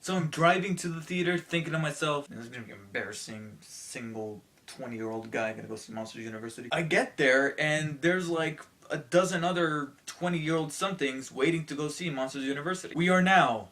So I'm driving to the theater thinking to myself, this is gonna be embarrassing, single 20-year-old guy gonna go see Monsters University. I get there and there's like a dozen other 20-year-old somethings waiting to go see Monsters University. We are now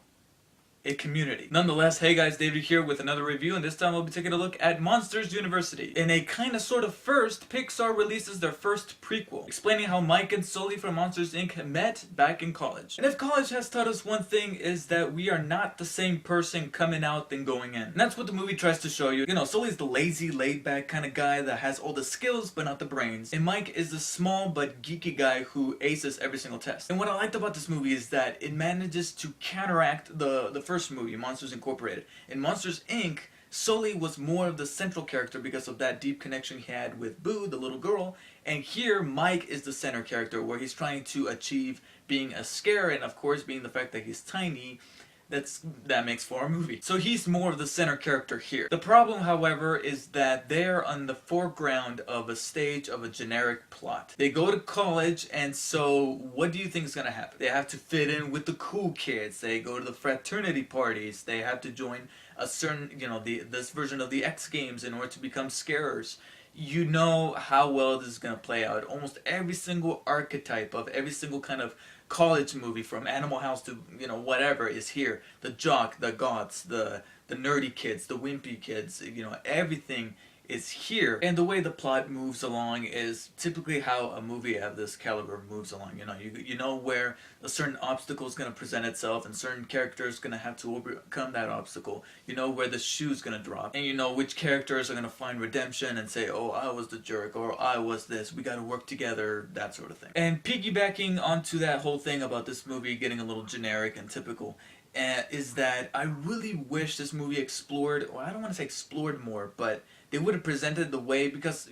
a community. Nonetheless, hey guys, David here with another review, and this time we'll be taking a look at Monsters University. In a kinda sorta first, Pixar releases their first prequel, explaining how Mike and Sully from Monsters Inc. met back in college. And if college has taught us one thing, is that we are not the same person coming out than going in. And that's what the movie tries to show you. You know, Sully's the lazy, laid-back kind of guy that has all the skills but not the brains. And Mike is the small but geeky guy who aces every single test. And what I liked about this movie is that it manages to counteract the first movie, Monsters Incorporated. In Monsters Inc., Sully was more of the central character because of that deep connection he had with Boo, the little girl, and here Mike is the center character where he's trying to achieve being a scare, and of course being the fact that he's tiny, that makes for a movie. So he's more of the center character here. The problem, however, is that they're on the foreground of a stage of a generic plot. They go to college, and so what do you think is gonna happen? They have to fit in with the cool kids. They go to the fraternity parties. They have to join a certain, you know, this version of the X Games in order to become scarers. You know how well this is going to play out. Almost every single archetype of every single kind of college movie, from Animal House to, you know, whatever, is here. The jock, the goths, the nerdy kids, the wimpy kids, you know, everything is here. And the way the plot moves along is typically how a movie of this caliber moves along. You know, you know where a certain obstacle is going to present itself, and certain characters going to have to overcome that obstacle. You know where the shoe is going to drop, and you know which characters are going to find redemption and say, oh, I was the jerk, or I was this, we got to work together, that sort of thing. And piggybacking onto that whole thing about this movie getting a little generic and typical, is that I really wish this movie explored, or I don't want to say explored more, but they would have presented the way, because,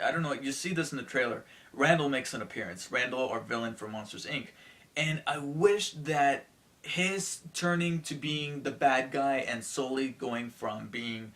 I don't know, you see this in the trailer, Randall makes an appearance, Randall, our villain from Monsters Inc., and I wish that his turning to being the bad guy and Sully going from being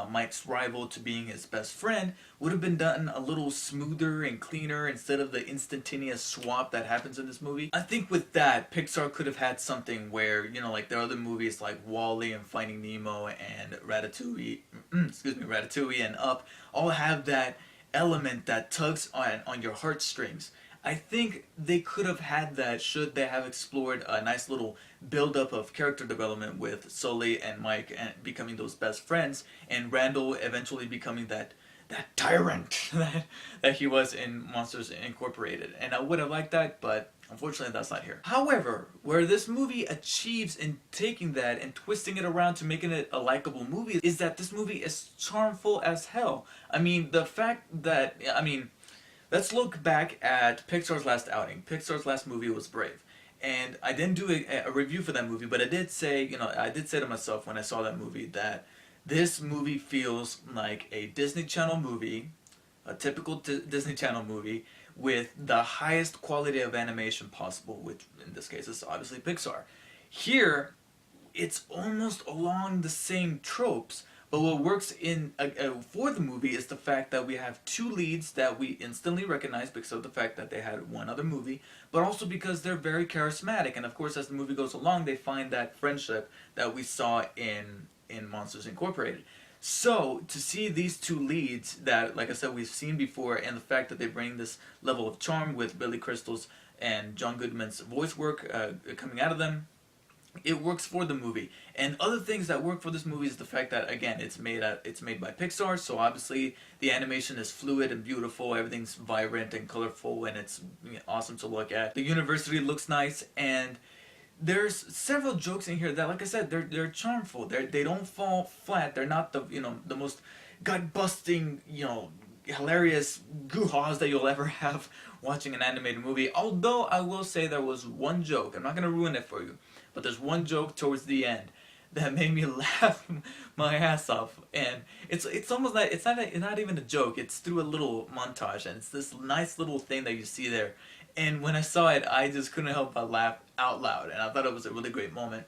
Mike's rival to being his best friend would have been done a little smoother and cleaner instead of the instantaneous swap that happens in this movie. I think with that, Pixar could have had something where, you know, like their other movies like WALL-E and Finding Nemo and Ratatouille, Ratatouille and Up, all have that element that tugs on your heartstrings. I think they could have had that should they have explored a nice little build-up of character development with Sully and Mike and becoming those best friends, and Randall eventually becoming that tyrant that he was in Monsters Incorporated. And I would have liked that, but unfortunately that's not here. However, where this movie achieves in taking that and twisting it around to making it a likable movie is that this movie is charmful as hell. I mean, the fact that, let's look back at Pixar's last outing. Pixar's last movie was Brave. And I didn't do a review for that movie, but I did say, I did say to myself when I saw that movie that this movie feels like a Disney Channel movie, a typical Disney Channel movie, with the highest quality of animation possible, which in this case is obviously Pixar. Here, it's almost along the same tropes, but what works in for the movie is the fact that we have two leads that we instantly recognize because of the fact that they had one other movie, but also because they're very charismatic. And of course, as the movie goes along, they find that friendship that we saw in Monsters Incorporated. So, to see these two leads that, like I said, we've seen before, and the fact that they bring this level of charm with Billy Crystal's and John Goodman's voice work coming out of them, it works for the movie. And other things that work for this movie is the fact that, again, it's made by Pixar, so obviously the animation is fluid and beautiful, everything's vibrant and colorful, and it's awesome to look at. The university looks nice, and there's several jokes in here that, like I said, they're charmful. They don't fall flat. They're not the most gut-busting, hilarious goo-haws that you'll ever have watching an animated movie. Although I will say there was one joke. I'm not gonna ruin it for you, but there's one joke towards the end that made me laugh my ass off, and it's almost like it's not even a joke. It's through a little montage, and it's this nice little thing that you see there. And when I saw it, I just couldn't help but laugh out loud, and I thought it was a really great moment.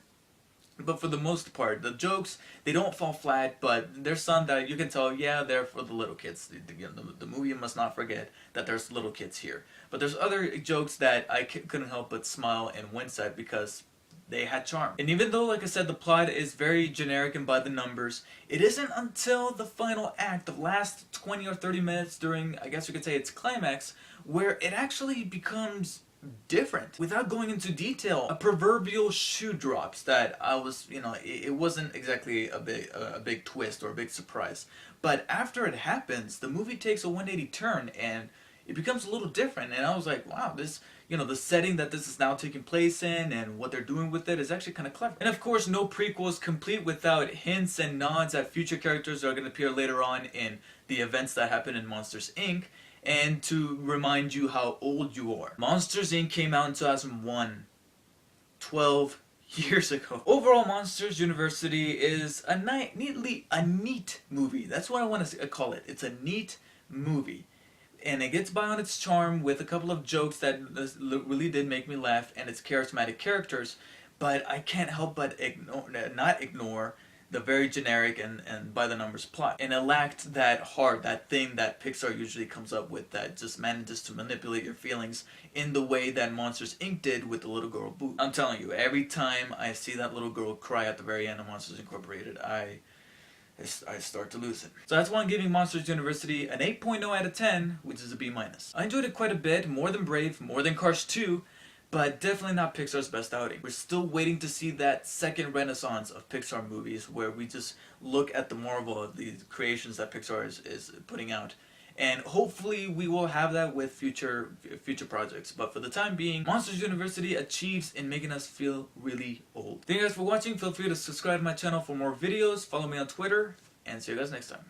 But for the most part, the jokes, they don't fall flat, but there's some that you can tell, yeah, they're for the little kids. The movie must not forget that there's little kids here. But there's other jokes that I couldn't help but smile and wince at because they had charm. And even though, like I said, the plot is very generic and by the numbers, it isn't until the final act, the last 20 or 30 minutes during, I guess you could say, its climax, where it actually becomes different. Without going into detail, a proverbial shoe drops that I was, it wasn't exactly a big twist or a big surprise. But after it happens, the movie takes a 180 turn and it becomes a little different. And I was like, wow, this, the setting that this is now taking place in and what they're doing with it is actually kind of clever. And of course, no prequel is complete without hints and nods at future characters that are going to appear later on in the events that happen in Monsters, Inc. And to remind you how old you are. Monsters, Inc. came out in 2001. 12 years ago. Overall, Monsters University is a neat movie. That's what I want to call it. It's a neat movie. And it gets by on its charm with a couple of jokes that really did make me laugh and its charismatic characters. But I can't help but not ignore the very generic and by the numbers plot. And it lacked that heart, that thing that Pixar usually comes up with that just manages to manipulate your feelings in the way that Monsters Inc. did with the little girl Boo. I'm telling you, every time I see that little girl cry at the very end of Monsters Incorporated, I start to lose it. So that's why I'm giving Monsters University an 8.0 out of 10, which is a B-. I enjoyed it quite a bit, more than Brave, more than Cars 2, but definitely not Pixar's best outing. We're still waiting to see that second renaissance of Pixar movies where we just look at the marvel of the creations that Pixar is putting out. And hopefully we will have that with future projects. But for the time being, Monsters University achieves in making us feel really old. Thank you guys for watching. Feel free to subscribe to my channel for more videos. Follow me on Twitter. And see you guys next time.